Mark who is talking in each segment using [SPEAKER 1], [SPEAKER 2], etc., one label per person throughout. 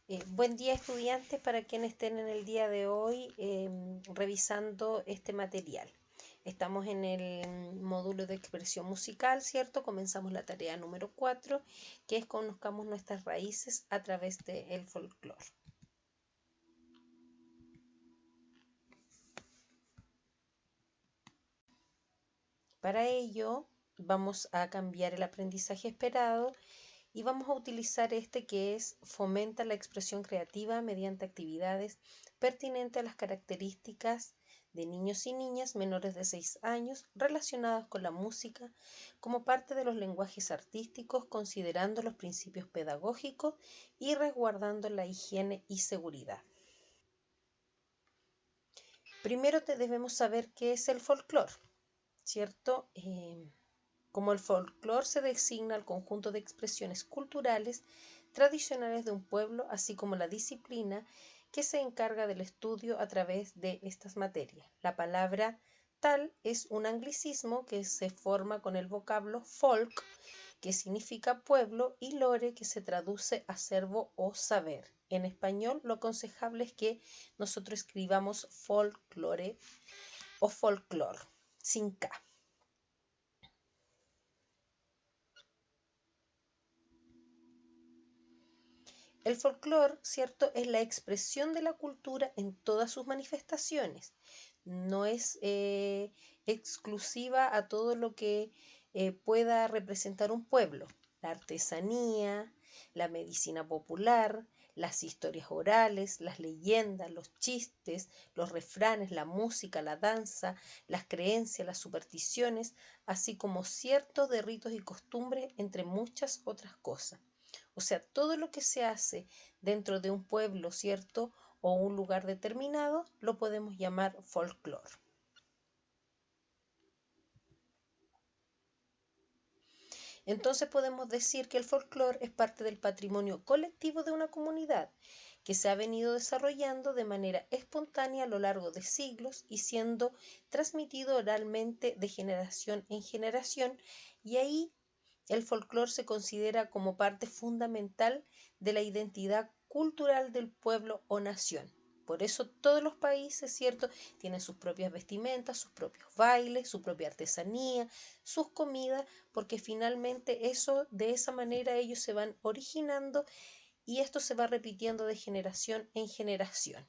[SPEAKER 1] Buen día, estudiantes, para quienes estén en el día de hoy revisando este material. Estamos en el módulo de expresión musical, ¿cierto? Comenzamos la tarea número 4, que es conozcamos nuestras raíces a través del folclore. Para ello, vamos a cambiar el aprendizaje esperado y vamos a utilizar este que es fomenta la expresión creativa mediante actividades pertinentes a las características de niños y niñas menores de 6 años relacionadas con la música como parte de los lenguajes artísticos, considerando los principios pedagógicos y resguardando la higiene y seguridad. Primero debemos saber qué es el folclore, ¿cierto? Como el folclore se designa al conjunto de expresiones culturales tradicionales de un pueblo, así como la disciplina que se encarga del estudio a través de estas materias. La palabra tal es un anglicismo que se forma con el vocablo folk, que significa pueblo, y lore, que se traduce acervo o saber. En español, lo aconsejable es que nosotros escribamos folklore o folklore, sin K. El folclore, ¿cierto?, es la expresión de la cultura en todas sus manifestaciones. No es exclusiva a todo lo que pueda representar un pueblo. La artesanía, la medicina popular, las historias orales, las leyendas, los chistes, los refranes, la música, la danza, las creencias, las supersticiones, así como ciertos de ritos y costumbres, entre muchas otras cosas. O sea, todo lo que se hace dentro de un pueblo, ¿cierto? O un lugar determinado, lo podemos llamar folclore. Entonces podemos decir que el folclore es parte del patrimonio colectivo de una comunidad que se ha venido desarrollando de manera espontánea a lo largo de siglos y siendo transmitido oralmente de generación en generación, y ahí el folclore se considera como parte fundamental de la identidad cultural del pueblo o nación. Por eso todos los países, ¿cierto?, tienen sus propias vestimentas, sus propios bailes, su propia artesanía, sus comidas, porque finalmente eso, de esa manera ellos se van originando y esto se va repitiendo de generación en generación.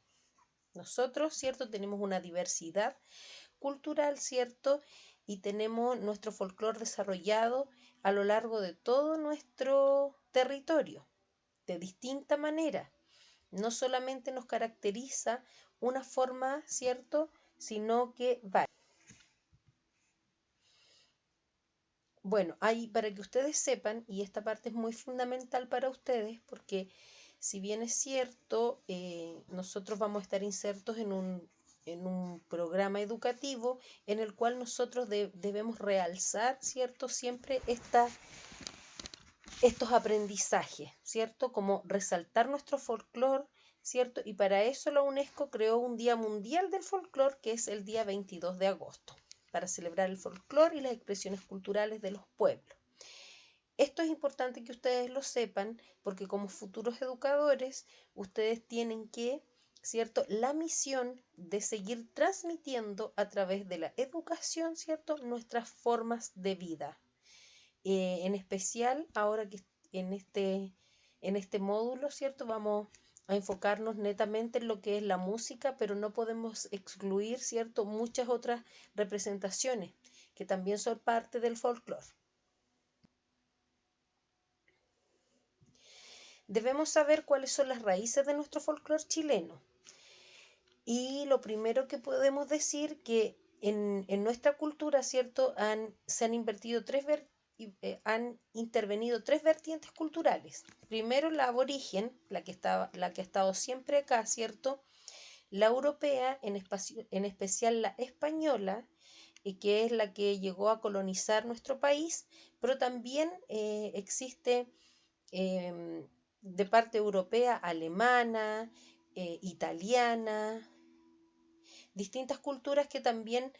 [SPEAKER 1] Nosotros, ¿cierto?, tenemos una diversidad cultural, ¿cierto? Y tenemos nuestro folclore desarrollado a lo largo de todo nuestro territorio, de distinta manera. No solamente nos caracteriza una forma, ¿cierto?, sino que va. Bueno, ahí para que ustedes sepan, y esta parte es muy fundamental para ustedes, porque si bien es cierto, nosotros vamos a estar insertos en un programa educativo en el cual nosotros debemos realzar, ¿cierto?, siempre estos aprendizajes, ¿cierto?, como resaltar nuestro folclore, ¿cierto? Y para eso la UNESCO creó un Día Mundial del Folclore, que es el día 22 de agosto, para celebrar el folclore y las expresiones culturales de los pueblos. Esto es importante que ustedes lo sepan porque como futuros educadores ustedes tienen que, ¿cierto?, la misión de seguir transmitiendo a través de la educación, ¿cierto?, nuestras formas de vida. En especial ahora que en este módulo, ¿cierto?, vamos a enfocarnos netamente en lo que es la música, pero no podemos excluir, ¿cierto?, muchas otras representaciones que también son parte del folclore. Debemos saber cuáles son las raíces de nuestro folclore chileno. Y lo primero que podemos decir que en nuestra cultura, ¿cierto?, se han invertido han intervenido tres vertientes culturales. Primero la aborigen, la que ha estado siempre acá, ¿cierto? La europea, en especial la española, que es la que llegó a colonizar nuestro país, pero también existe de parte europea, alemana, italiana, distintas culturas que también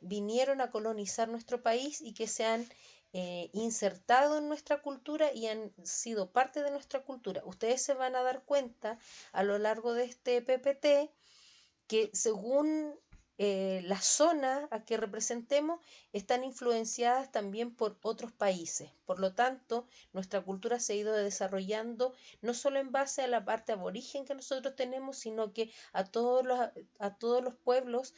[SPEAKER 1] vinieron a colonizar nuestro país y que se han insertado en nuestra cultura y han sido parte de nuestra cultura. Ustedes se van a dar cuenta a lo largo de este PPT que según la zona a que representemos, están influenciadas también por otros países. Por lo tanto, nuestra cultura se ha ido desarrollando no solo en base a la parte aborigen que nosotros tenemos, sino que a todos los pueblos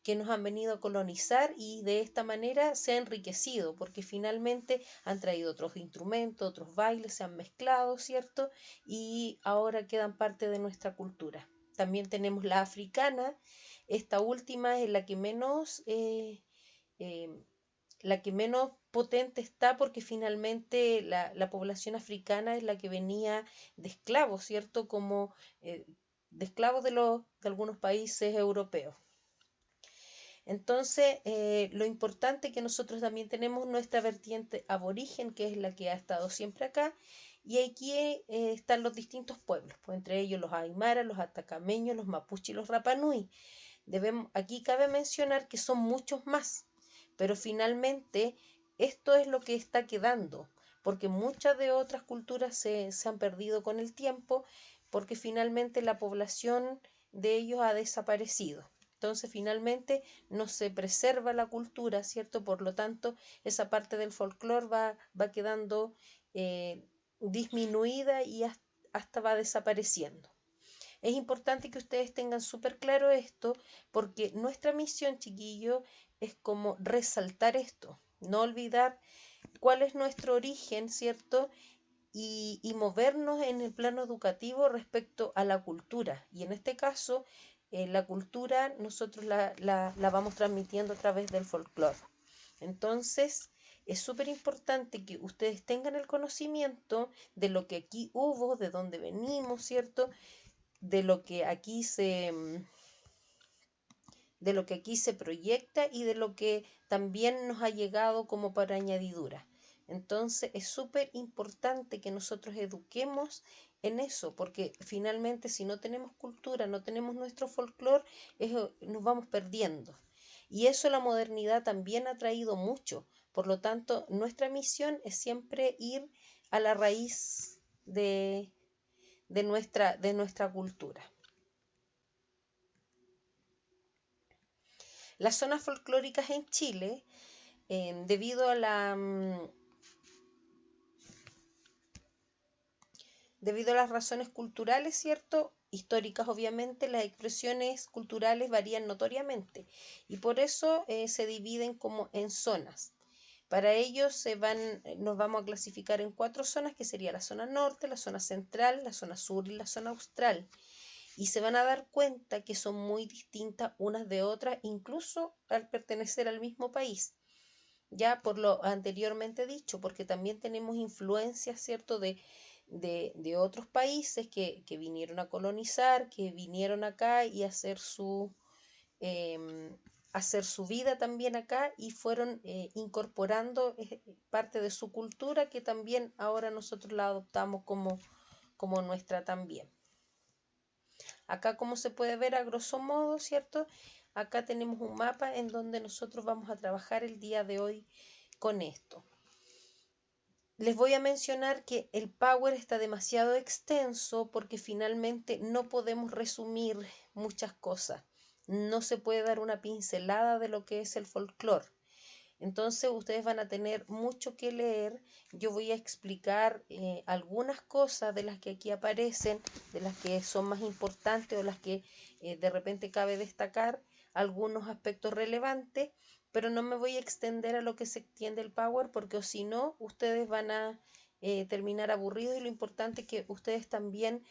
[SPEAKER 1] que nos han venido a colonizar, y de esta manera se ha enriquecido, porque finalmente han traído otros instrumentos, otros bailes, se han mezclado, ¿cierto? Y ahora quedan parte de nuestra cultura. También tenemos la africana. Esta última es eh, la que menos potente está, porque finalmente la población africana es la que venía de esclavos, ¿cierto? Como de esclavos de algunos países europeos. Entonces, lo importante es que nosotros también tenemos nuestra vertiente aborigen, que es la que ha estado siempre acá, y aquí están los distintos pueblos, pues entre ellos los aymaras, los atacameños, los mapuches y los rapanui. Aquí cabe mencionar que son muchos más, pero finalmente esto es lo que está quedando, porque muchas de otras culturas se han perdido con el tiempo, porque finalmente la población de ellos ha desaparecido. Entonces, finalmente no se preserva la cultura, ¿cierto? Por lo tanto, esa parte del folclore va quedando disminuida y hasta va desapareciendo. Es importante que ustedes tengan súper claro esto, porque nuestra misión, chiquillo, es como resaltar esto, no olvidar cuál es nuestro origen, ¿cierto? Y movernos en el plano educativo respecto a la cultura. Y en este caso, la cultura nosotros la vamos transmitiendo a través del folclore. Entonces, es súper importante que ustedes tengan el conocimiento de lo que aquí hubo, de dónde venimos, ¿cierto? De lo que aquí se proyecta y de lo que también nos ha llegado como para añadidura. Entonces es súper importante que nosotros eduquemos en eso, porque finalmente si no tenemos cultura, no tenemos nuestro folclore, nos vamos perdiendo. Y eso la modernidad también ha traído mucho. Por lo tanto, nuestra misión es siempre ir a la raíz de nuestra cultura. Las zonas folclóricas en Chile, debido a las razones culturales, ¿cierto? Históricas, obviamente, las expresiones culturales varían notoriamente y por eso se dividen como en zonas. Para ello nos vamos a clasificar en 4 zonas, que sería la zona norte, la zona central, la zona sur y la zona austral. Y se van a dar cuenta que son muy distintas unas de otras, incluso al pertenecer al mismo país. Ya por lo anteriormente dicho, porque también tenemos influencias, ¿cierto?, de otros países que vinieron a colonizar, que vinieron acá y hacer su vida también acá, y fueron incorporando parte de su cultura, que también ahora nosotros la adoptamos como nuestra también. Acá, como se puede ver a grosso modo, ¿cierto? Acá tenemos un mapa en donde nosotros vamos a trabajar el día de hoy con esto. Les voy a mencionar que el Power está demasiado extenso porque finalmente no podemos resumir muchas cosas. No se puede dar una pincelada de lo que es el folclore. Entonces ustedes van a tener mucho que leer. Yo voy a explicar algunas cosas de las que aquí aparecen, de las que son más importantes o las que de repente cabe destacar, algunos aspectos relevantes, pero no me voy a extender a lo que se extiende el Power, porque o si no, ustedes van a terminar aburridos, y lo importante es que ustedes también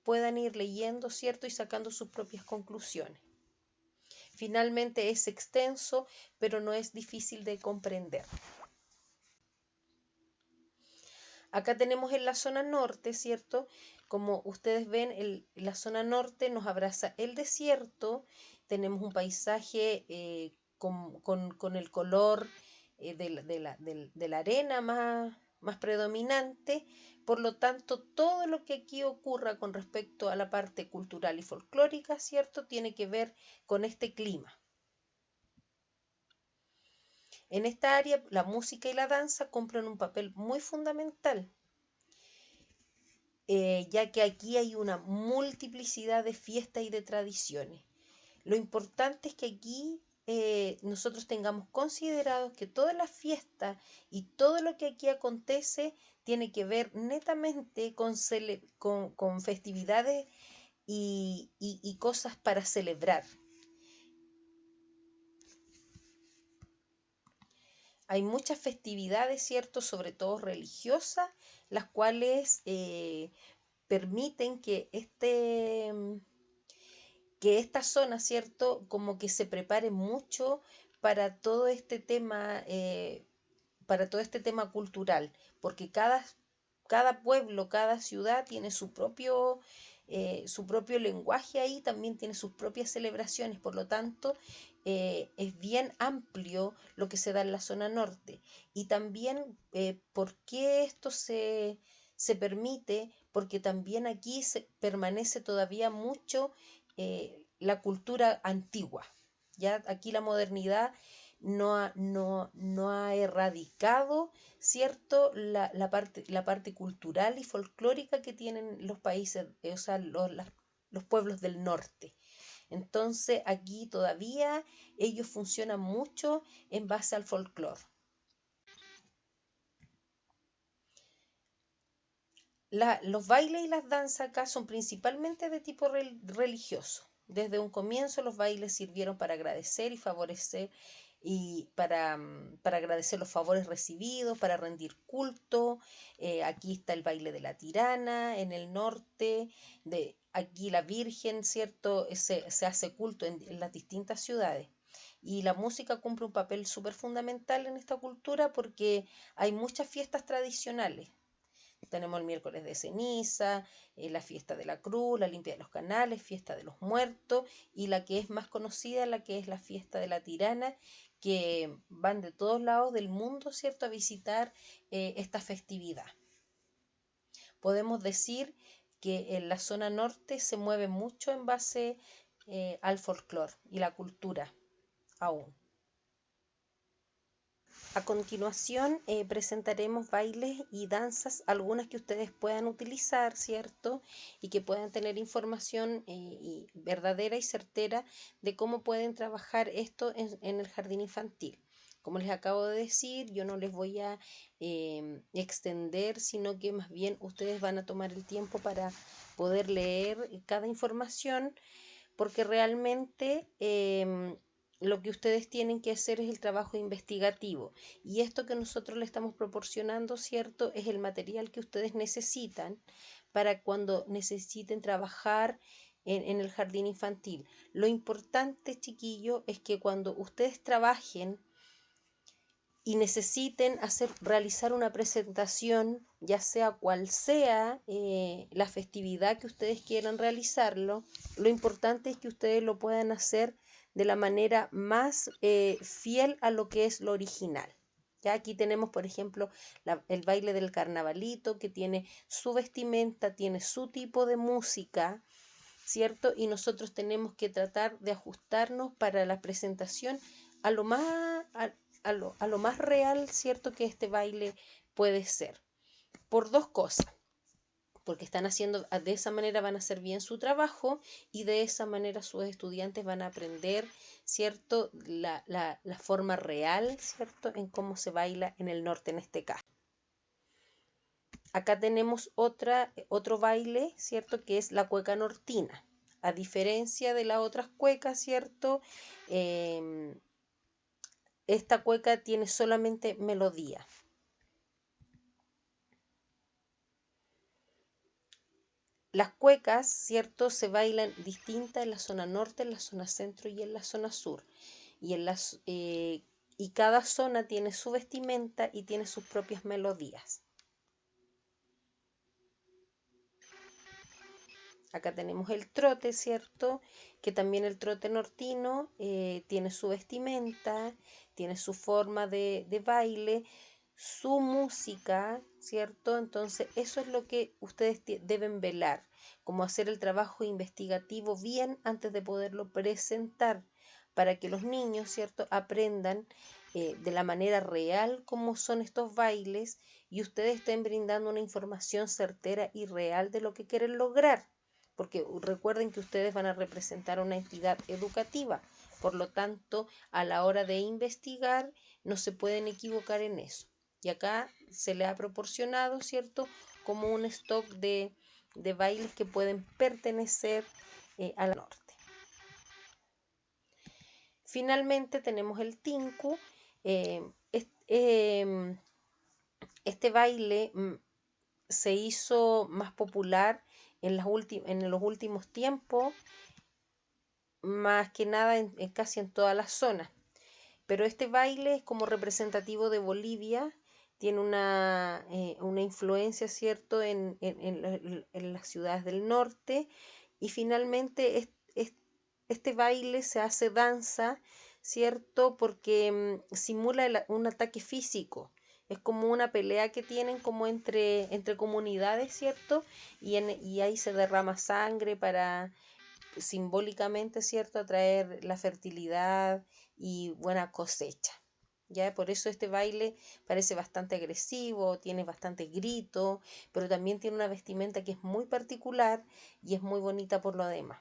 [SPEAKER 1] puedan ir leyendo, ¿cierto? Y sacando sus propias conclusiones. Finalmente es extenso, pero no es difícil de comprender. Acá tenemos en la zona norte, ¿cierto? Como ustedes ven, la zona norte nos abraza el desierto. Tenemos un paisaje con el color de la arena más predominante. Por lo tanto, todo lo que aquí ocurra con respecto a la parte cultural y folclórica, ¿cierto?, tiene que ver con este clima. En esta área, la música y la danza cumplen un papel muy fundamental, ya que aquí hay una multiplicidad de fiestas y de tradiciones. Lo importante es que aquí nosotros tengamos considerado que todas las fiestas y todo lo que aquí acontece tiene que ver netamente con festividades y cosas para celebrar. Hay muchas festividades, ¿cierto? Sobre todo religiosas, las cuales permiten que esta zona, ¿cierto? Como que se prepare mucho para todo este tema, cultural, porque cada pueblo, cada ciudad tiene su propio lenguaje ahí, también tiene sus propias celebraciones, por lo tanto, es bien amplio lo que se da en la zona norte. Y también, ¿por qué esto se permite? Porque también aquí permanece todavía mucho la cultura antigua. Ya aquí la modernidad no ha erradicado, ¿cierto? La parte cultural y folclórica que tienen los países, o sea, los pueblos del norte. Entonces aquí todavía ellos funcionan mucho en base al folclore. Los bailes y las danzas acá son principalmente de tipo religioso. Desde un comienzo los bailes sirvieron para agradecer y favorecer y para agradecer los favores recibidos, para rendir culto. Aquí está el baile de la tirana en el norte, aquí la Virgen, ¿cierto? Se hace culto en las distintas ciudades. Y la música cumple un papel súper fundamental en esta cultura porque hay muchas fiestas tradicionales. Tenemos el miércoles de ceniza, la fiesta de la cruz, la limpia de los canales, fiesta de los muertos y la que es más conocida, la que es la fiesta de la tirana, que van de todos lados del mundo, ¿cierto?, a visitar esta festividad. Podemos decir que en la zona norte se mueve mucho en base al folclore y la cultura aún. A continuación presentaremos bailes y danzas, algunas que ustedes puedan utilizar, ¿cierto? Y que puedan tener información verdadera y certera de cómo pueden trabajar esto en el jardín infantil. Como les acabo de decir, yo no les voy a extender, sino que más bien ustedes van a tomar el tiempo para poder leer cada información, porque realmente lo que ustedes tienen que hacer es el trabajo investigativo. Y esto que nosotros les estamos proporcionando, ¿cierto?, es el material que ustedes necesitan para cuando necesiten trabajar en el jardín infantil. Lo importante, chiquillo, es que cuando ustedes trabajen y necesiten realizar una presentación, ya sea cual sea la festividad que ustedes quieran realizarlo, lo importante es que ustedes lo puedan hacer de la manera más fiel a lo que es lo original. Ya aquí tenemos, por ejemplo, el baile del carnavalito, que tiene su vestimenta, tiene su tipo de música, ¿cierto? Y nosotros tenemos que tratar de ajustarnos para la presentación a lo más real, ¿cierto?, que este baile puede ser. Por dos cosas. Porque están haciendo, de esa manera van a hacer bien su trabajo y de esa manera sus estudiantes van a aprender, ¿cierto?, la forma real, ¿cierto?, en cómo se baila en el norte en este caso. Acá tenemos otro baile, ¿cierto?, que es la cueca nortina. A diferencia de las otras cuecas, ¿cierto?, esta cueca tiene solamente melodía. Las cuecas, ¿cierto?, se bailan distintas en la zona norte, en la zona centro y en la zona sur. Y cada zona tiene su vestimenta y tiene sus propias melodías. Acá tenemos el trote, ¿cierto?, que también el trote nortino tiene su vestimenta, tiene su forma de baile, su música, ¿cierto? Entonces eso es lo que ustedes deben velar, como hacer el trabajo investigativo bien antes de poderlo presentar, para que los niños, ¿cierto?, aprendan de la manera real cómo son estos bailes y ustedes estén brindando una información certera y real de lo que quieren lograr. Porque recuerden que ustedes van a representar una entidad educativa, por lo tanto, a la hora de investigar no se pueden equivocar en eso. Y acá se le ha proporcionado, ¿cierto?, como un stock de bailes que pueden pertenecer a la norte. Finalmente tenemos el tinku. Este baile se hizo más popular en los últimos tiempos, más que nada casi en todas las zonas. Pero este baile es como representativo de Bolivia, tiene una influencia, ¿cierto?, en las ciudades del norte, y finalmente este baile se hace danza, ¿cierto?, porque simula un ataque físico. Es como una pelea que tienen como entre comunidades, ¿cierto? Y ahí se derrama sangre para simbólicamente, ¿cierto?, atraer la fertilidad y buena cosecha. ¿Ya? Por eso este baile parece bastante agresivo, tiene bastante grito, pero también tiene una vestimenta que es muy particular y es muy bonita por lo demás.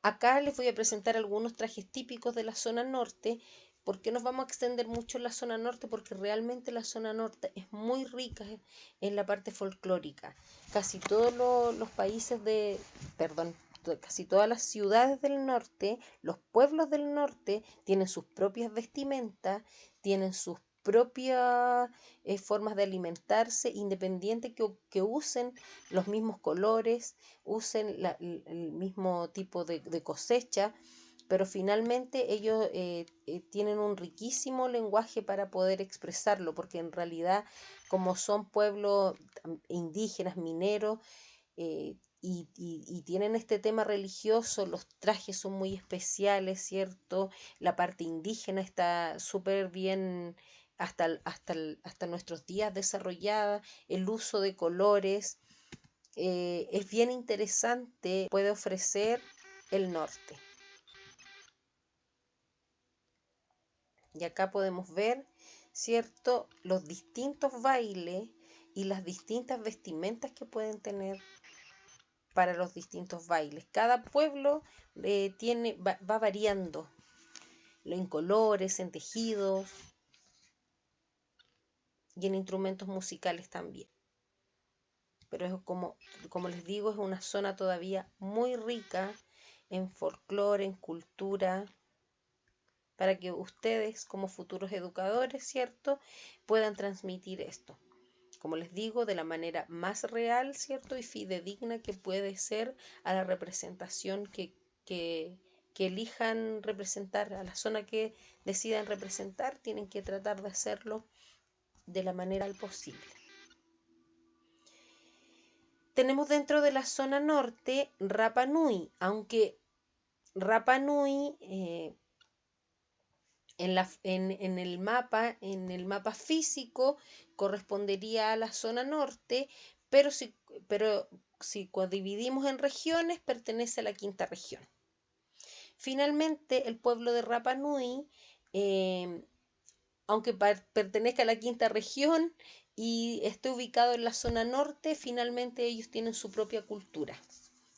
[SPEAKER 1] Acá les voy a presentar algunos trajes típicos de la zona norte. ¿Por qué nos vamos a extender mucho en la zona norte? Porque realmente la zona norte es muy rica en la parte folclórica. Casi todos los países casi todas las ciudades del norte, los pueblos del norte tienen sus propias vestimentas, tienen sus propias formas de alimentarse, independiente que usen los mismos colores, usen el mismo tipo de cosecha, pero finalmente ellos tienen un riquísimo lenguaje para poder expresarlo, porque en realidad como son pueblos indígenas, mineros, y tienen este tema religioso, los trajes son muy especiales, ¿cierto? La parte indígena está súper bien hasta nuestros días desarrollada, el uso de colores, es bien interesante, puede ofrecer el norte. Y acá podemos ver, ¿cierto?, los distintos bailes y las distintas vestimentas que pueden tener para los distintos bailes. Cada pueblo va variando en colores, en tejidos y en instrumentos musicales también. Pero es como les digo, es una zona todavía muy rica en folclore, en cultura, para que ustedes como futuros educadores, ¿cierto?, puedan transmitir esto. Como les digo, de la manera más real, ¿cierto?, y fidedigna que puede ser a la representación que elijan representar, a la zona que decidan representar, tienen que tratar de hacerlo de la manera posible. Tenemos dentro de la zona norte Rapa Nui, aunque Rapa Nui en el mapa físico correspondería a la zona norte, pero si dividimos en regiones pertenece a la quinta región. Finalmente, el pueblo de Rapa Nui, aunque pertenezca a la quinta región y esté ubicado en la zona norte, finalmente ellos tienen su propia cultura.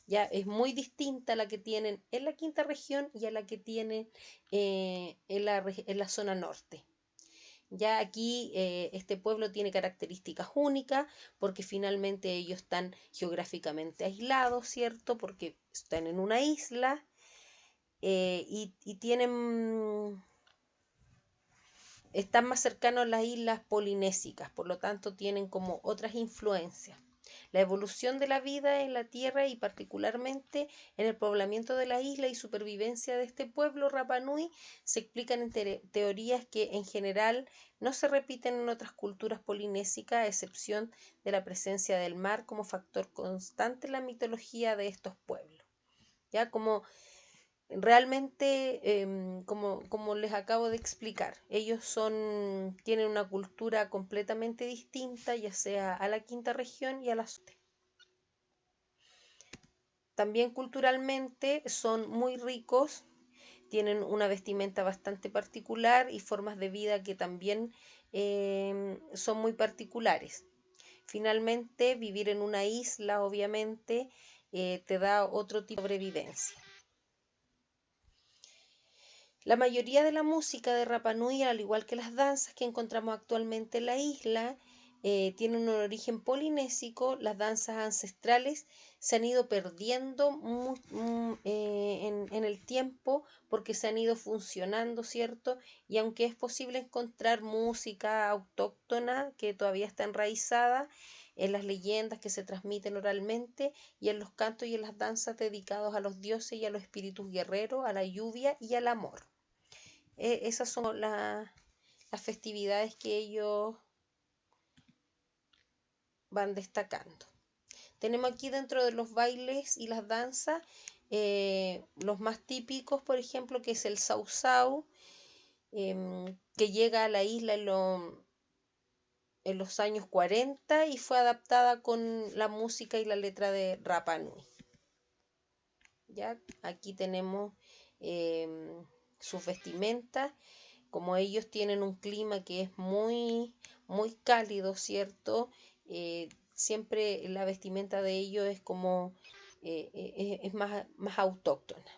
[SPEAKER 1] Ya es muy distinta a la que tienen en la quinta región y a la que tienen en la zona norte. Ya aquí este pueblo tiene características únicas porque finalmente ellos están geográficamente aislados, ¿cierto? Porque están en una isla y están más cercanos a las islas polinésicas, por lo tanto tienen como otras influencias. La evolución de la vida en la Tierra y particularmente en el poblamiento de la isla y supervivencia de este pueblo Rapa Nui se explican en teorías que en general no se repiten en otras culturas polinésicas, a excepción de la presencia del mar como factor constante en la mitología de estos pueblos. Ya como realmente, como les acabo de explicar, ellos tienen una cultura completamente distinta, ya sea a la quinta región y a la norte. También culturalmente son muy ricos, tienen una vestimenta bastante particular y formas de vida que también son muy particulares. Finalmente, vivir en una isla, obviamente, te da otro tipo de sobrevivencia. La mayoría de la música de Rapa Nui, al igual que las danzas que encontramos actualmente en la isla, tienen un origen polinésico. Las danzas ancestrales se han ido perdiendo en el tiempo porque se han ido funcionando, ¿cierto? Y aunque es posible encontrar música autóctona que todavía está enraizada en las leyendas que se transmiten oralmente y en los cantos y en las danzas dedicados a los dioses y a los espíritus guerreros, a la lluvia y al amor. Esas son las festividades que ellos van destacando. Tenemos aquí dentro de los bailes y las danzas los más típicos, por ejemplo, que es el sausau, que llega a la isla en los años 40 y fue adaptada con la música y la letra de Rapa Nui. ¿Ya? Aquí tenemos sus vestimentas. Como ellos tienen un clima que es muy, muy cálido, ¿cierto? Siempre la vestimenta de ellos es como, es más autóctona.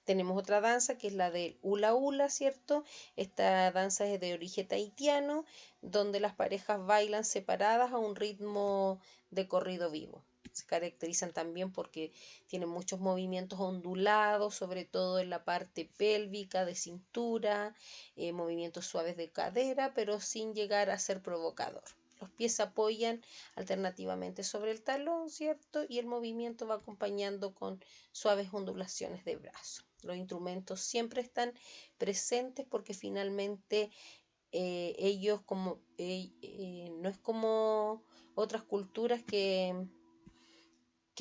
[SPEAKER 1] Tenemos otra danza que es la del hula hula, ¿cierto? Esta danza es de origen tahitiano, donde las parejas bailan separadas a un ritmo de corrido vivo. Se caracterizan también porque tienen muchos movimientos ondulados, sobre todo en la parte pélvica, de cintura, movimientos suaves de cadera, pero sin llegar a ser provocador. Los pies se apoyan alternativamente sobre el talón, ¿cierto? Y el movimiento va acompañando con suaves ondulaciones de brazo. Los instrumentos siempre están presentes porque finalmente ellos no es como otras culturas que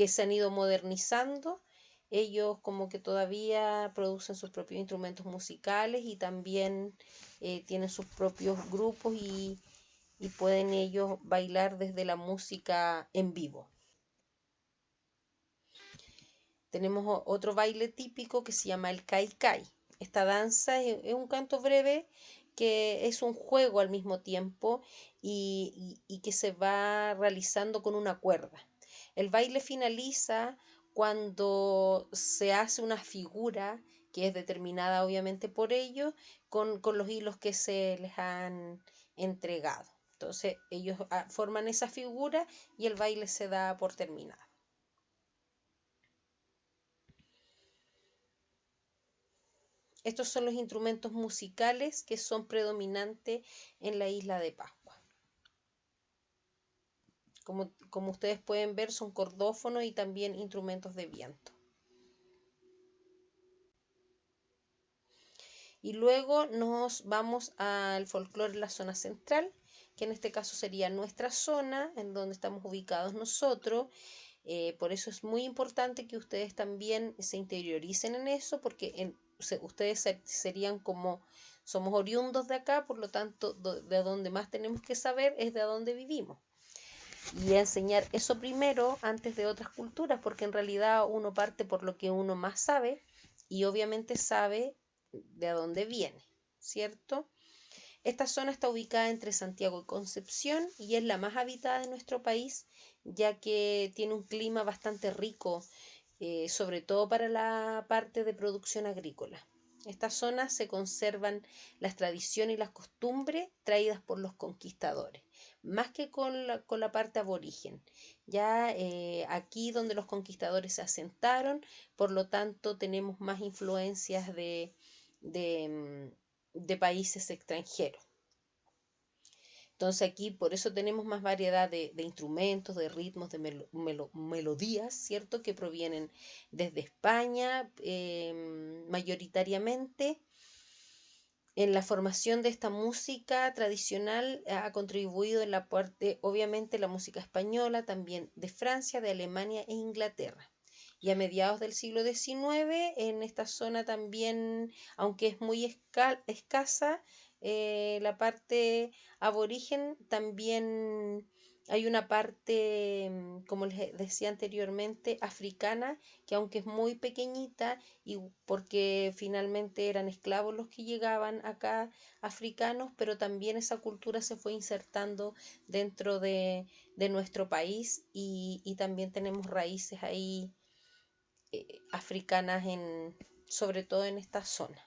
[SPEAKER 1] se han ido modernizando. Ellos como que todavía producen sus propios instrumentos musicales y también tienen sus propios grupos y pueden ellos bailar desde la música en vivo. Tenemos otro baile típico que se llama el Kai Kai. Esta danza es un canto breve que es un juego al mismo tiempo y que se va realizando con una cuerda. El baile finaliza cuando se hace una figura que es determinada obviamente por ellos con los hilos que se les han entregado. Entonces ellos forman esa figura y el baile se da por terminado. Estos son los instrumentos musicales que son predominantes en la isla de Pascua. Como ustedes pueden ver, son cordófonos y también instrumentos de viento. Y luego nos vamos al folclore en la zona central, que en este caso sería nuestra zona, en donde estamos ubicados nosotros. Por eso es muy importante que ustedes también se interioricen en eso, porque ustedes serían como, somos oriundos de acá, por lo tanto, de donde más tenemos que saber es de dónde vivimos. Y enseñar eso primero antes de otras culturas, porque en realidad uno parte por lo que uno más sabe y obviamente sabe de dónde viene, ¿cierto? Esta zona está ubicada entre Santiago y Concepción y es la más habitada de nuestro país, ya que tiene un clima bastante rico, sobre todo para la parte de producción agrícola. En esta zona se conservan las tradiciones y las costumbres traídas por los conquistadores, más que con la parte aborigen. Ya aquí donde los conquistadores se asentaron, por lo tanto tenemos más influencias de países extranjeros. Entonces aquí por eso tenemos más variedad de instrumentos, de ritmos, de melodías, ¿cierto? Que provienen desde España mayoritariamente. En la formación de esta música tradicional ha contribuido en la parte, obviamente, la música española, también de Francia, de Alemania e Inglaterra. Y a mediados del siglo XIX, en esta zona también, aunque es muy escasa, la parte aborigen también Hay una parte, como les decía anteriormente, africana, que aunque es muy pequeñita, y porque finalmente eran esclavos los que llegaban acá, africanos, pero también esa cultura se fue insertando dentro de nuestro país y también tenemos raíces ahí africanas sobre todo en esta zona.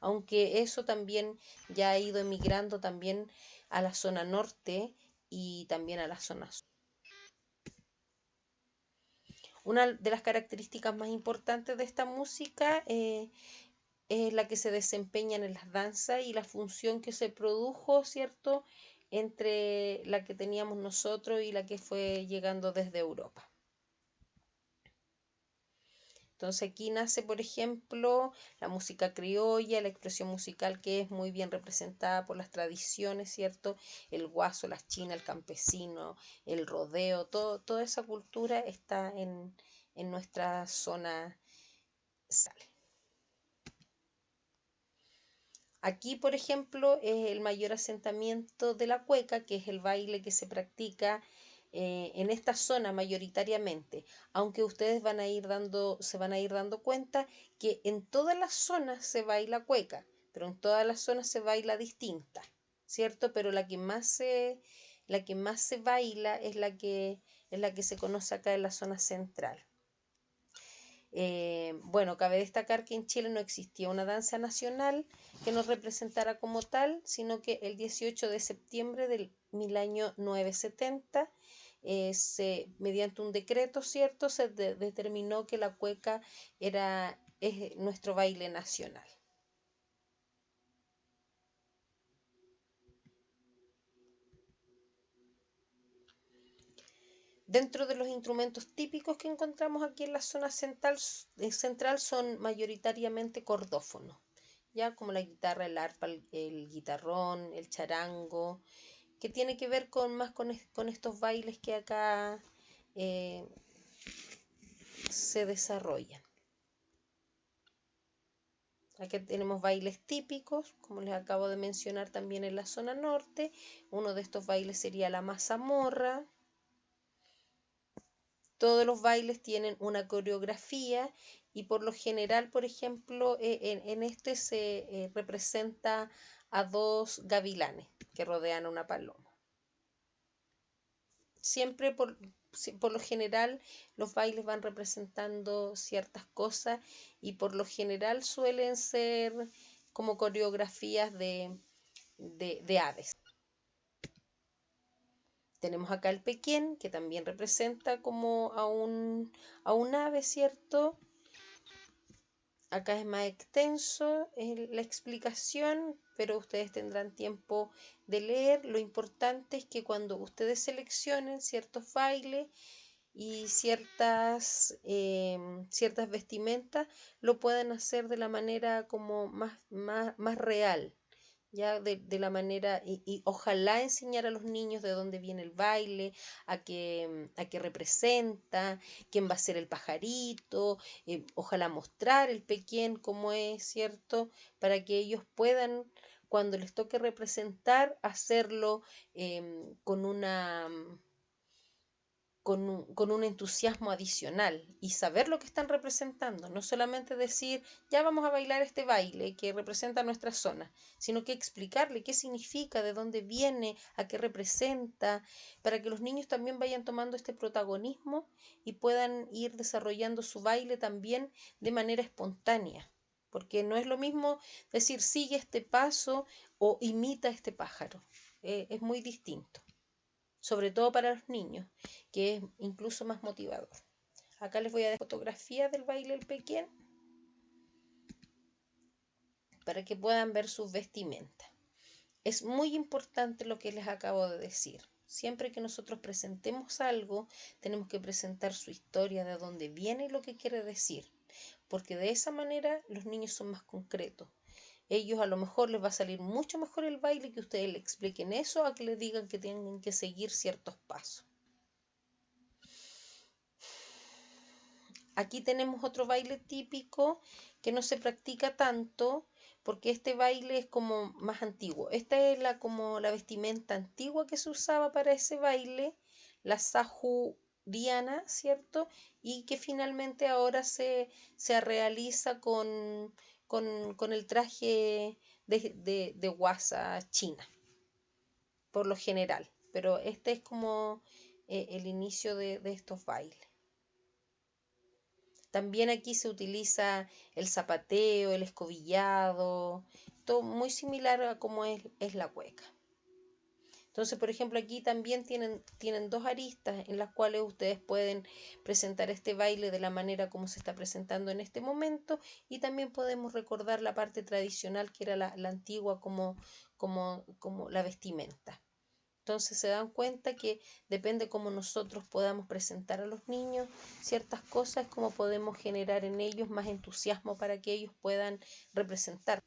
[SPEAKER 1] Aunque eso también ya ha ido emigrando también a la zona norte y también a la zona sur. Una de las características más importantes de esta música es la que se desempeña en las danzas y la función que se produjo, ¿cierto?, entre la que teníamos nosotros y la que fue llegando desde Europa. Entonces aquí nace, por ejemplo, la música criolla, la expresión musical que es muy bien representada por las tradiciones, ¿cierto? El guaso, las chinas, el campesino, el rodeo, toda esa cultura está en nuestra zona. Aquí, por ejemplo, es el mayor asentamiento de la cueca, que es el baile que se practica en esta zona mayoritariamente, aunque ustedes se van a ir dando cuenta que en todas las zonas se baila cueca, pero en todas las zonas se baila distinta, ¿cierto? Pero la que más se baila es la que se conoce acá en la zona central. Bueno, cabe destacar que en Chile no existía una danza nacional que nos representara como tal, sino que el 18 de septiembre del año 970, mediante un decreto, ¿cierto?, se determinó que la cueca es nuestro baile nacional. Dentro de los instrumentos típicos que encontramos aquí en la zona central son mayoritariamente cordófonos, ya como la guitarra, el arpa, el guitarrón, el charango, que tiene que ver con estos bailes que acá eh, se desarrollan. Aquí tenemos bailes típicos, como les acabo de mencionar también en la zona norte. Uno de estos bailes sería la mazamorra. Todos los bailes tienen una coreografía y por lo general, por ejemplo, en este se representa a dos gavilanes que rodean a una paloma. Siempre por lo general los bailes van representando ciertas cosas y por lo general suelen ser como coreografías de aves. Tenemos acá el pequén, que también representa como a un ave, ¿cierto? Acá es más extenso la explicación, pero ustedes tendrán tiempo de leer. Lo importante es que cuando ustedes seleccionen ciertos bailes y ciertas vestimentas, lo puedan hacer de la manera como más real, ya de la manera, y ojalá enseñar a los niños de dónde viene el baile, a qué representa, quién va a ser el pajarito, ojalá mostrar el pequén como es, ¿cierto? Para que ellos puedan, cuando les toque representar, hacerlo con con un entusiasmo adicional y saber lo que están representando, no solamente decir, ya vamos a bailar este baile que representa nuestra zona, sino que explicarle qué significa, de dónde viene, a qué representa, para que los niños también vayan tomando este protagonismo y puedan ir desarrollando su baile también de manera espontánea. Porque no es lo mismo decir sigue este paso o imita este pájaro, es muy distinto, sobre todo para los niños, que es incluso más motivador. Acá les voy a dejar fotografías del baile del pequén para que puedan ver sus vestimentas. Es muy importante lo que les acabo de decir. Siempre que nosotros presentemos algo, tenemos que presentar su historia, de dónde viene y lo que quiere decir, porque de esa manera los niños son más concretos. Ellos a lo mejor les va a salir mucho mejor el baile que ustedes le expliquen eso a que les digan que tienen que seguir ciertos pasos. Aquí tenemos otro baile típico que no se practica tanto porque este baile es como más antiguo. Esta es como la vestimenta antigua que se usaba para ese baile, la sahuriana, ¿cierto? Y que finalmente ahora se realiza con el traje de guasa china, por lo general. Pero este es como el inicio de estos bailes. También aquí se utiliza el zapateo, el escobillado, todo muy similar a como es la cueca. Entonces, por ejemplo, aquí también tienen dos aristas en las cuales ustedes pueden presentar este baile de la manera como se está presentando en este momento, y también podemos recordar la parte tradicional que era la antigua como la vestimenta. Entonces se dan cuenta que depende cómo nosotros podamos presentar a los niños ciertas cosas, cómo podemos generar en ellos más entusiasmo para que ellos puedan representar.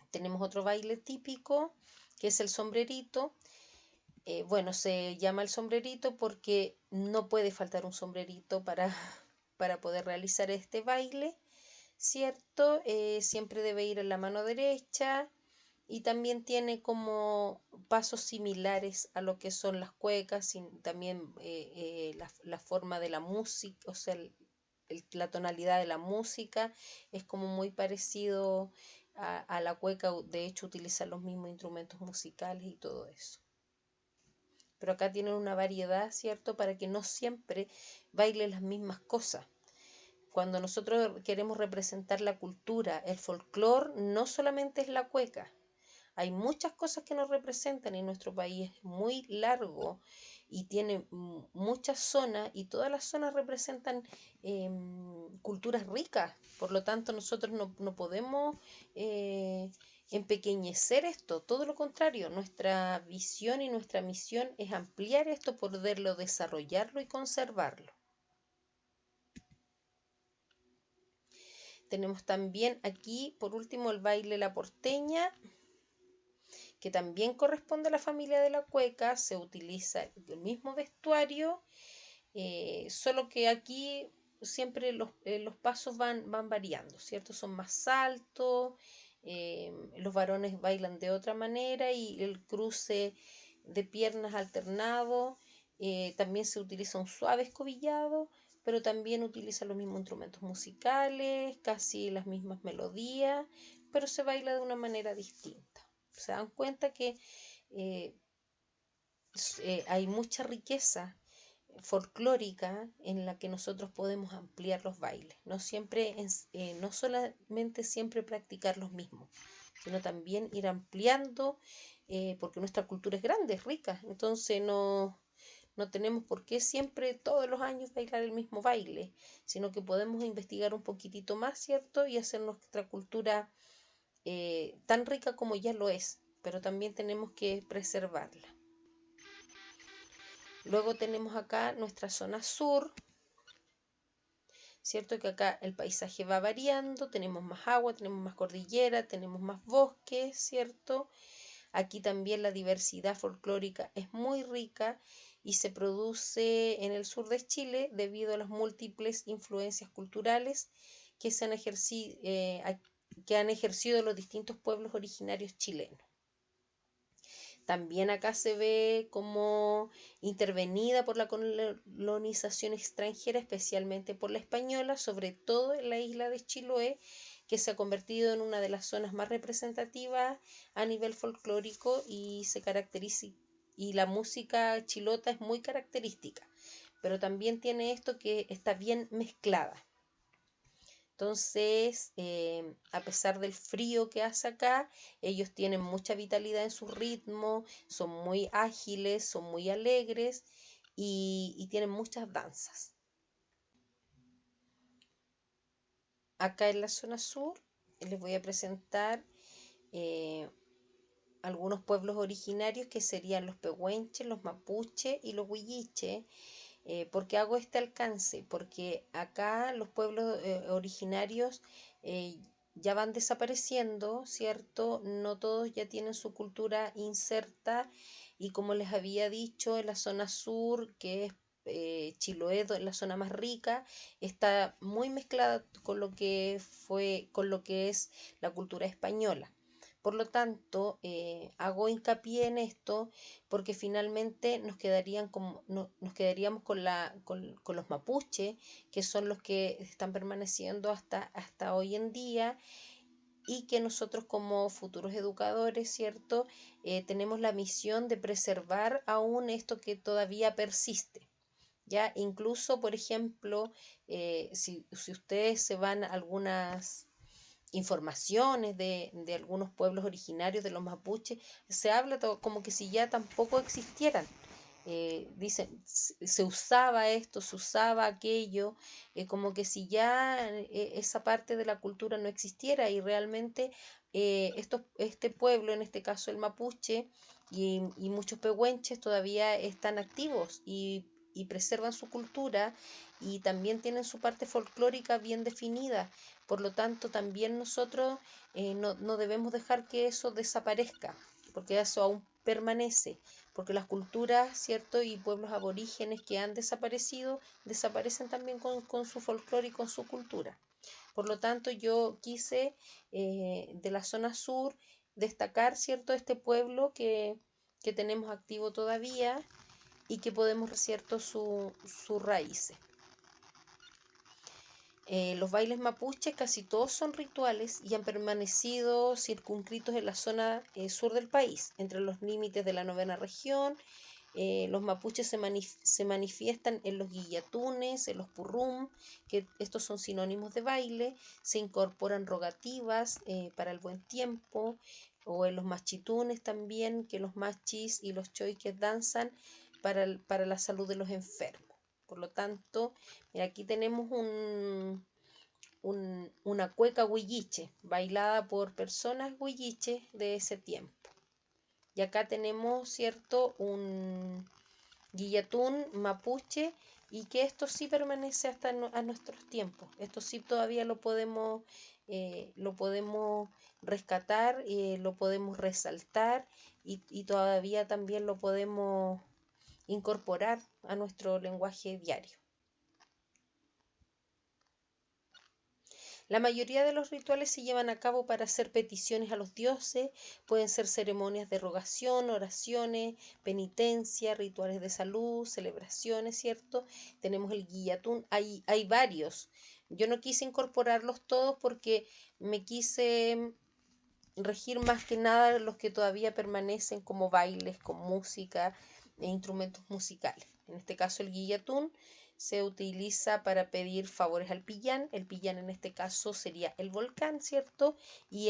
[SPEAKER 1] Tenemos otro baile típico que es el sombrerito. Bueno, se llama el sombrerito porque no puede faltar un sombrerito para poder realizar este baile, ¿cierto? Siempre debe ir en la mano derecha. Y también tiene como pasos similares a lo que son las cuecas, y también la forma de la música, o sea, la tonalidad de la música es como muy parecido a la cueca. De hecho, utiliza los mismos instrumentos musicales y todo eso. Pero acá tienen una variedad, ¿cierto? Para que no siempre baile las mismas cosas. Cuando nosotros queremos representar la cultura, el folclore, no solamente es la cueca. Hay muchas cosas que nos representan, y nuestro país es muy largo y tiene muchas zonas, y todas las zonas representan culturas ricas. Por lo tanto, nosotros no podemos empequeñecer esto. Todo lo contrario, nuestra visión y nuestra misión es ampliar esto, poderlo desarrollarlo y conservarlo. Tenemos también aquí, por último, el baile La Porteña, que también corresponde a la familia de la cueca. Se utiliza el mismo vestuario, solo que aquí siempre los pasos van variando, ¿cierto? Son más altos, los varones bailan de otra manera, y el cruce de piernas alternado. También se utiliza un suave escobillado, pero también utiliza los mismos instrumentos musicales, casi las mismas melodías, pero se baila de una manera distinta. Se dan cuenta que eh, hay mucha riqueza folclórica en la que nosotros podemos ampliar los bailes. No solamente siempre practicar los mismos, sino también ir ampliando, porque nuestra cultura es grande, es rica. Entonces no tenemos por qué siempre todos los años bailar el mismo baile, sino que podemos investigar un poquitito más, ¿cierto? Y hacer nuestra cultura tan rica como ya lo es, pero también tenemos que preservarla. Luego tenemos acá nuestra zona sur, ¿cierto? Que acá el paisaje va variando, tenemos más agua, tenemos más cordillera, tenemos más bosques, ¿cierto? Aquí también la diversidad folclórica es muy rica y se produce en el sur de Chile debido a las múltiples influencias culturales que que han ejercido los distintos pueblos originarios chilenos. También acá se ve como intervenida por la colonización extranjera, especialmente por la española, sobre todo en la isla de Chiloé, que se ha convertido en una de las zonas más representativas a nivel folclórico, y se caracteriza, y la música chilota es muy característica, pero también tiene esto que está bien mezclada. Entonces, a pesar del frío que hace acá, ellos tienen mucha vitalidad en su ritmo, son muy ágiles, son muy alegres, y tienen muchas danzas. Acá en la zona sur les voy a presentar eh, algunos pueblos originarios, que serían los pehuenches, los mapuches y los huilliches. ¿Por qué hago este alcance? Porque acá los pueblos originarios eh, ya van desapareciendo, ¿cierto? No todos ya tienen su cultura inserta, y como les había dicho, en la zona sur, que es Chiloé, la zona más rica, está muy mezclada con lo que es la cultura española. Por lo tanto, hago hincapié en esto porque finalmente nos quedaríamos con los mapuches, que son los que están permaneciendo hasta hoy en día, y que nosotros como futuros educadores, ¿cierto? Tenemos la misión de preservar aún esto que todavía persiste. ¿Ya? Incluso, por ejemplo, si ustedes se van a algunas informaciones de algunos pueblos originarios de los mapuches, se habla como que si ya tampoco existieran. Dicen, se usaba esto, se usaba aquello, como que si ya esa parte de la cultura no existiera, y realmente este pueblo, en este caso el mapuche, y muchos pehuenches todavía están activos y preservan su cultura, y también tienen su parte folclórica bien definida. Por lo tanto, también nosotros no debemos dejar que eso desaparezca, porque eso aún permanece, porque las culturas, ¿cierto? Y pueblos aborígenes que han desaparecido, desaparecen también con su folclore y con su cultura. Por lo tanto, yo quise de la zona sur destacar, ¿cierto? Este pueblo que tenemos activo todavía y que podemos ver, ¿cierto? Sus raíces. Los bailes mapuches casi todos son rituales y han permanecido circunscritos en la zona sur del país, entre los límites de la novena región. Los mapuches se manifiestan en los guillatunes, en los purrum, que estos son sinónimos de baile. Se incorporan rogativas para el buen tiempo, o en los machitunes también, que los machis y los choiques danzan para la salud de los enfermos. Por lo tanto, mira, aquí tenemos una cueca huilliche, bailada por personas huilliches de ese tiempo. Y acá tenemos, ¿cierto?, un guillatún mapuche, y que esto sí permanece hasta a nuestros tiempos. Esto sí todavía lo podemos rescatar, lo podemos resaltar, y todavía también lo podemos incorporar a nuestro lenguaje diario. La mayoría de los rituales se llevan a cabo para hacer peticiones a los dioses. Pueden ser ceremonias de rogación, oraciones, penitencia, rituales de salud, celebraciones, ¿cierto? Tenemos el guillatún, hay varios. Yo no quise incorporarlos todos porque me quise regir más que nada los que todavía permanecen como bailes con música e instrumentos musicales. En este caso el guillatún se utiliza para pedir favores al pillán. El pillán en este caso sería el volcán, ¿cierto? Y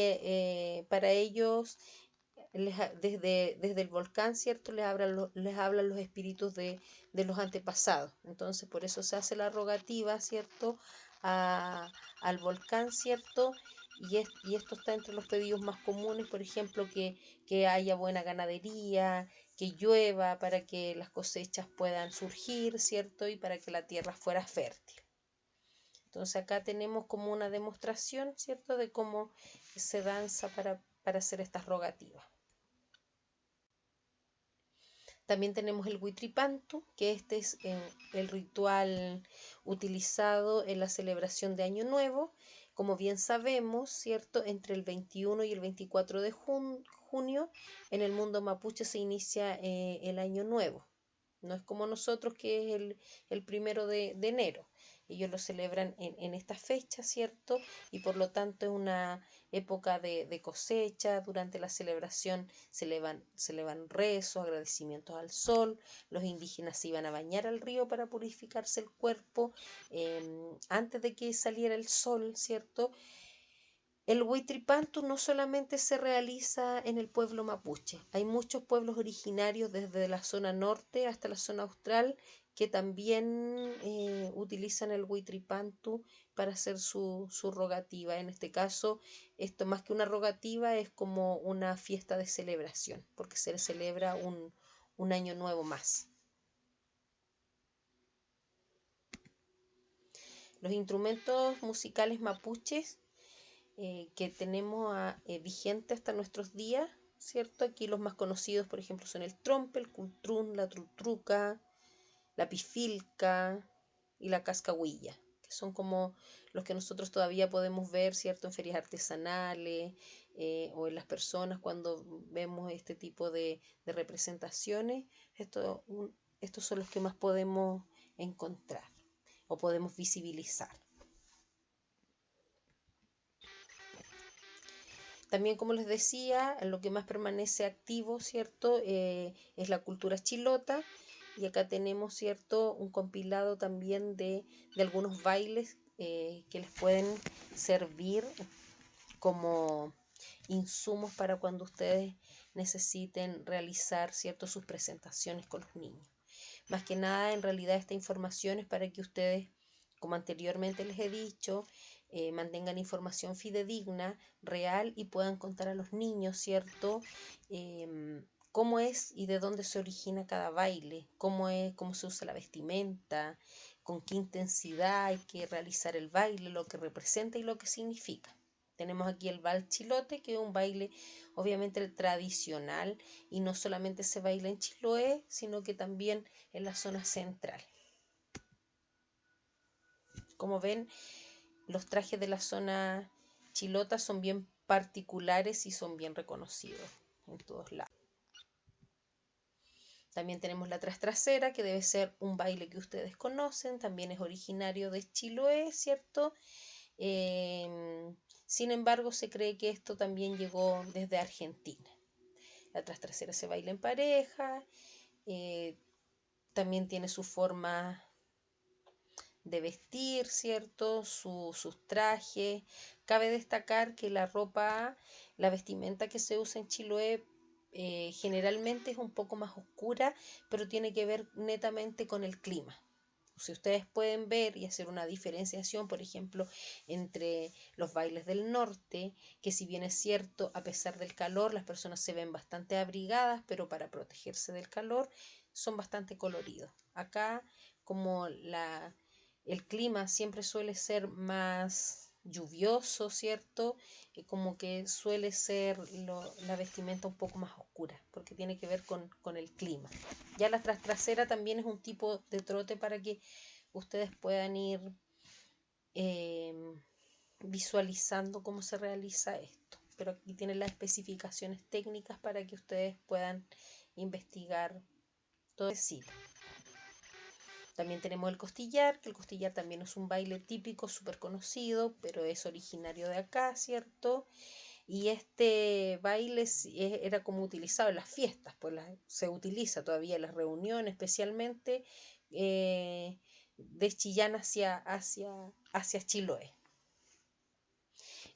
[SPEAKER 1] para ellos, desde el volcán, ¿cierto? Les hablan los espíritus de los antepasados. Entonces por eso se hace la rogativa, ¿cierto? Al volcán, ¿cierto? Y esto está entre los pedidos más comunes, por ejemplo, que haya buena ganadería, que llueva para que las cosechas puedan surgir, ¿cierto? Y para que la tierra fuera fértil. Entonces acá tenemos como una demostración, ¿cierto?, de cómo se danza para hacer estas rogativas. También tenemos el Huitripantu, que este es el ritual utilizado en la celebración de Año Nuevo. Como bien sabemos, ¿cierto?, entre el 21 y el 24 de junio en el mundo mapuche se inicia el Año Nuevo. No es como nosotros, que es el 1 de enero. Ellos lo celebran en esta fecha, ¿cierto? Y por lo tanto es una época de cosecha. Durante la celebración se elevan rezos, agradecimientos al sol. Los indígenas se iban a bañar al río para purificarse el cuerpo antes de que saliera el sol, ¿cierto? El Huitripantu no solamente se realiza en el pueblo mapuche. Hay muchos pueblos originarios desde la zona norte hasta la zona austral que también utilizan el Huitripantu para hacer su rogativa. En este caso, esto más que una rogativa es como una fiesta de celebración, porque se celebra un año nuevo más. Los instrumentos musicales mapuches que tenemos vigente hasta nuestros días, ¿cierto? Aquí los más conocidos, por ejemplo, son el trompe, el cultrún, la trutruca, la pifilca y la cascahuilla, que son como los que nosotros todavía podemos ver, ¿cierto?, en ferias artesanales, o en las personas cuando vemos este tipo de representaciones. Estos son los que más podemos encontrar o podemos visibilizar. También, como les decía, lo que más permanece activo, ¿cierto? Es la cultura chilota. Y acá tenemos, ¿cierto?, un compilado también de algunos bailes que les pueden servir como insumos para cuando ustedes necesiten realizar, ¿cierto?, sus presentaciones con los niños. Más que nada, en realidad, esta información es para que ustedes, como anteriormente les he dicho, mantengan información fidedigna, real, y puedan contar a los niños, ¿cierto?, cómo es y de dónde se origina cada baile, cómo se usa la vestimenta, con qué intensidad hay que realizar el baile, lo que representa y lo que significa. Tenemos aquí el vals chilote, que es un baile obviamente tradicional, y no solamente se baila en Chiloé, sino que también en la zona central. Como ven, los trajes de la zona chilota son bien particulares y son bien reconocidos en todos lados. También tenemos la trastracera, que debe ser un baile que ustedes conocen, también es originario de Chiloé, ¿cierto? Sin embargo, se cree que esto también llegó desde Argentina. La trastracera se baila en pareja, también tiene su forma de vestir, ¿cierto? Sus trajes. Cabe destacar que la vestimenta que se usa en Chiloé generalmente es un poco más oscura, pero tiene que ver netamente con el clima. Si ustedes pueden ver y hacer una diferenciación, por ejemplo, entre los bailes del norte, que si bien es cierto, a pesar del calor, las personas se ven bastante abrigadas, pero para protegerse del calor son bastante coloridos. Acá, como el clima siempre suele ser más lluvioso, ¿cierto? Como que suele ser la vestimenta un poco más oscura, porque tiene que ver con el clima. Ya la trasera también es un tipo de trote para que ustedes puedan ir visualizando cómo se realiza esto. Pero aquí tienen las especificaciones técnicas para que ustedes puedan investigar todo el estilo. También tenemos el costillar, que el costillar también es un baile típico, súper conocido, pero es originario de acá, ¿cierto? Y este baile era como utilizado en las fiestas, pues se utiliza todavía en las reuniones, especialmente de Chillán hacia Chiloé.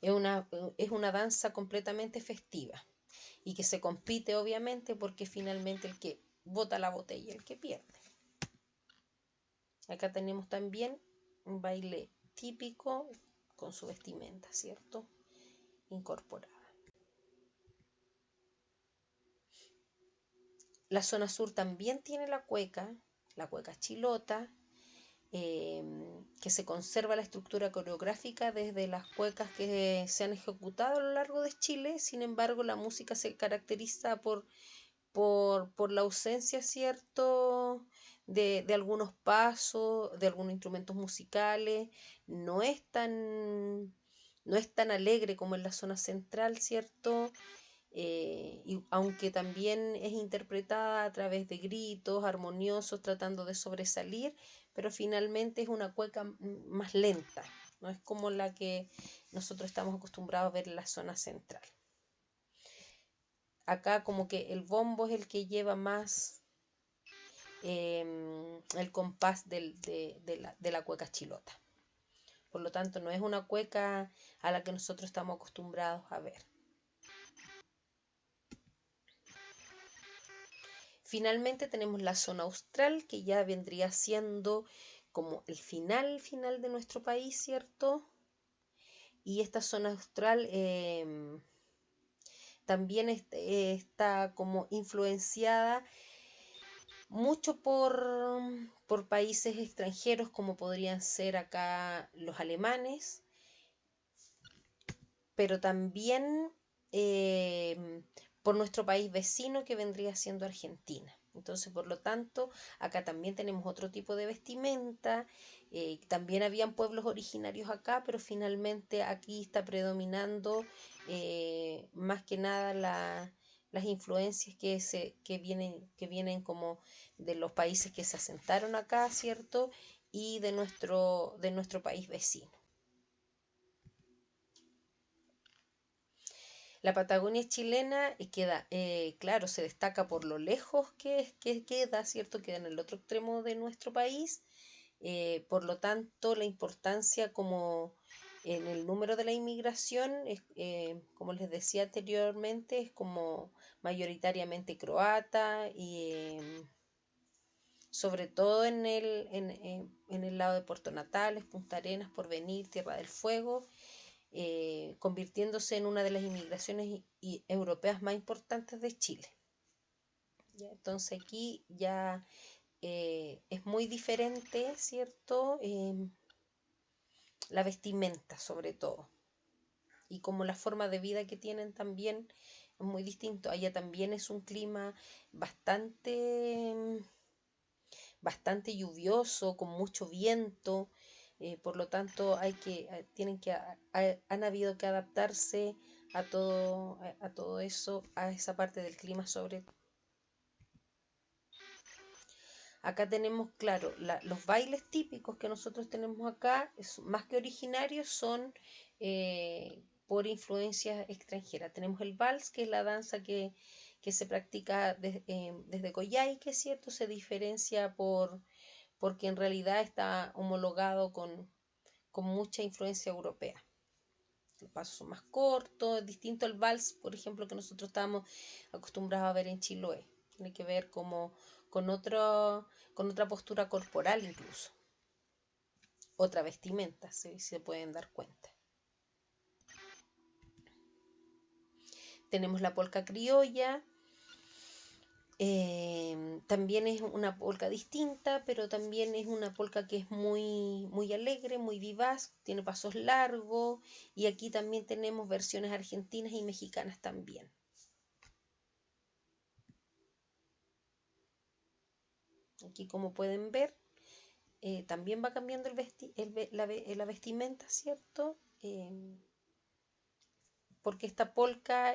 [SPEAKER 1] Es una danza completamente festiva y que se compite obviamente porque finalmente el que bota la botella es el que pierde. Acá tenemos también un baile típico con su vestimenta, ¿cierto?, incorporada. La zona sur también tiene la cueca chilota, que se conserva la estructura coreográfica desde las cuecas que se han ejecutado a lo largo de Chile. Sin embargo, la música se caracteriza por la ausencia, ¿cierto?, de algunos pasos, de algunos instrumentos musicales. No es tan alegre como en la zona central, ¿cierto? Y aunque también es interpretada a través de gritos armoniosos tratando de sobresalir, pero finalmente es una cueca más lenta, no es como la que nosotros estamos acostumbrados a ver en la zona central. Acá como que el bombo es el que lleva más el compás de la cueca chilota. Por lo tanto, no es una cueca a la que nosotros estamos acostumbrados a ver. Finalmente tenemos la zona austral, que ya vendría siendo como el final de nuestro país, ¿cierto? Y esta zona austral también está como influenciada mucho por países extranjeros, como podrían ser acá los alemanes, pero también por nuestro país vecino, que vendría siendo Argentina. Entonces, por lo tanto, acá también tenemos otro tipo de vestimenta. También habían pueblos originarios acá, pero finalmente aquí está predominando más que nada las influencias que vienen como de los países que se asentaron acá, ¿cierto? Y de nuestro país vecino. La Patagonia chilena queda, claro, se destaca por lo lejos que queda, ¿cierto? Queda en el otro extremo de nuestro país. Por lo tanto, la importancia como en el número de la inmigración, como les decía anteriormente, es como mayoritariamente croata y sobre todo en el lado de Puerto Natales, Punta Arenas, Porvenir, Tierra del Fuego, convirtiéndose en una de las inmigraciones europeas más importantes de Chile. ¿Ya? Entonces aquí ya es muy diferente, ¿cierto? La vestimenta sobre todo. Y como la forma de vida que tienen también es muy distinto. Allá también es un clima bastante lluvioso, con mucho viento. Por lo tanto, han habido que adaptarse a todo eso, a esa parte del clima sobre todo. Acá tenemos, claro, los bailes típicos que nosotros tenemos acá, más que originarios, son por influencias extranjeras. Tenemos el vals, que es la danza que se practica desde Coyhaique, ¿cierto? Se diferencia porque en realidad está homologado con mucha influencia europea. Los pasos son más cortos, es distinto al vals, por ejemplo, que nosotros estamos acostumbrados a ver en Chiloé. Tiene que ver como con con otra postura corporal incluso, otra vestimenta, si se pueden dar cuenta. Tenemos la polca criolla, también es una polca distinta, pero también es una polca que es muy alegre, muy vivaz, tiene pasos largos y aquí también tenemos versiones argentinas y mexicanas también. Aquí como pueden ver, también va cambiando la vestimenta, ¿cierto? Porque esta polca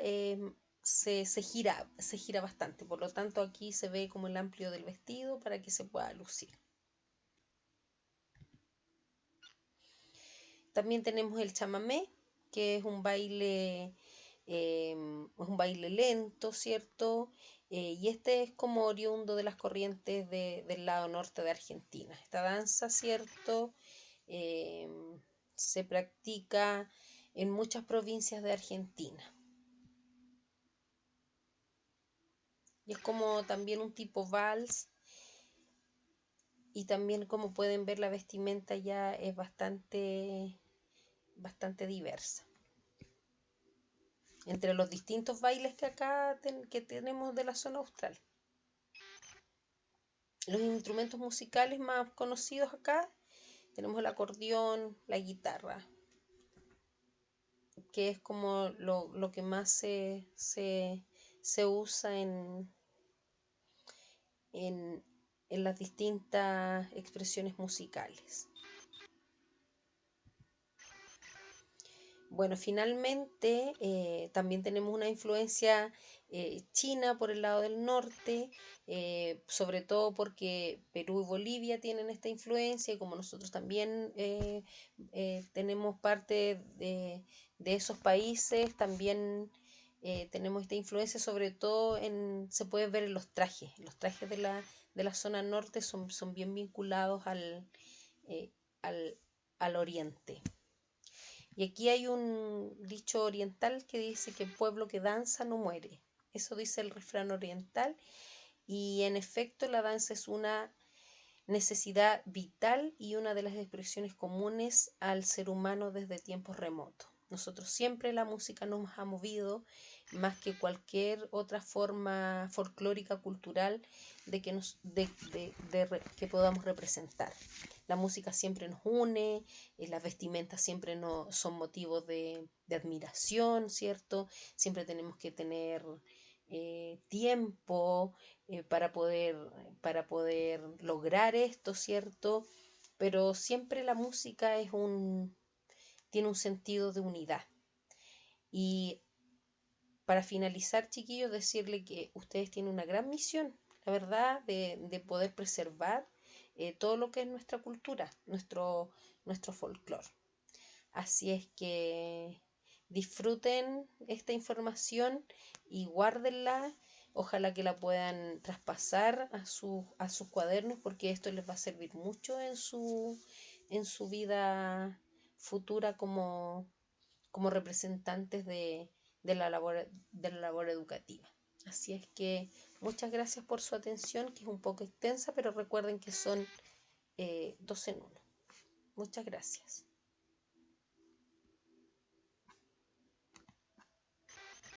[SPEAKER 1] se gira bastante, por lo tanto aquí se ve como el amplio del vestido para que se pueda lucir. También tenemos el chamamé, que es un baile lento, ¿cierto? Y este es como oriundo de las corrientes del lado norte de Argentina. Esta danza, ¿cierto? Eh, Se practica en muchas provincias de Argentina. Y es como también un tipo vals. Y también como pueden ver la vestimenta ya es bastante diversa. Entre los distintos bailes que que tenemos de la zona austral. Los instrumentos musicales más conocidos acá tenemos el acordeón, la guitarra, que es como lo que más se usa en, en las distintas expresiones musicales. Bueno, finalmente también tenemos una influencia china por el lado del norte, sobre todo porque Perú y Bolivia tienen esta influencia y como nosotros también tenemos parte de esos países, también tenemos esta influencia, sobre todo se puede ver en los trajes. Los trajes de la zona norte son bien vinculados eh, al, al oriente. Y aquí hay un dicho oriental que dice que pueblo que danza no muere. Eso dice el refrán oriental y en efecto la danza es una necesidad vital y una de las expresiones comunes al ser humano desde tiempos remotos. Nosotros siempre la música nos ha movido más que cualquier otra forma folclórica cultural que podamos representar. La música siempre nos une, las vestimentas siempre son motivos de admiración, ¿cierto? Siempre tenemos que tener tiempo para poder lograr esto, ¿cierto? Pero siempre la música tiene un sentido de unidad. Y para finalizar, chiquillos, decirle que ustedes tienen una gran misión, la verdad, de poder preservar todo lo que es nuestra cultura, nuestro folclore. Así es que disfruten esta información y guárdenla. Ojalá que la puedan traspasar a sus cuadernos, porque esto les va a servir mucho en su vida futura como representantes de la labor educativa. Así es que muchas gracias por su atención, que es un poco extensa, pero recuerden que son dos en uno. Muchas gracias.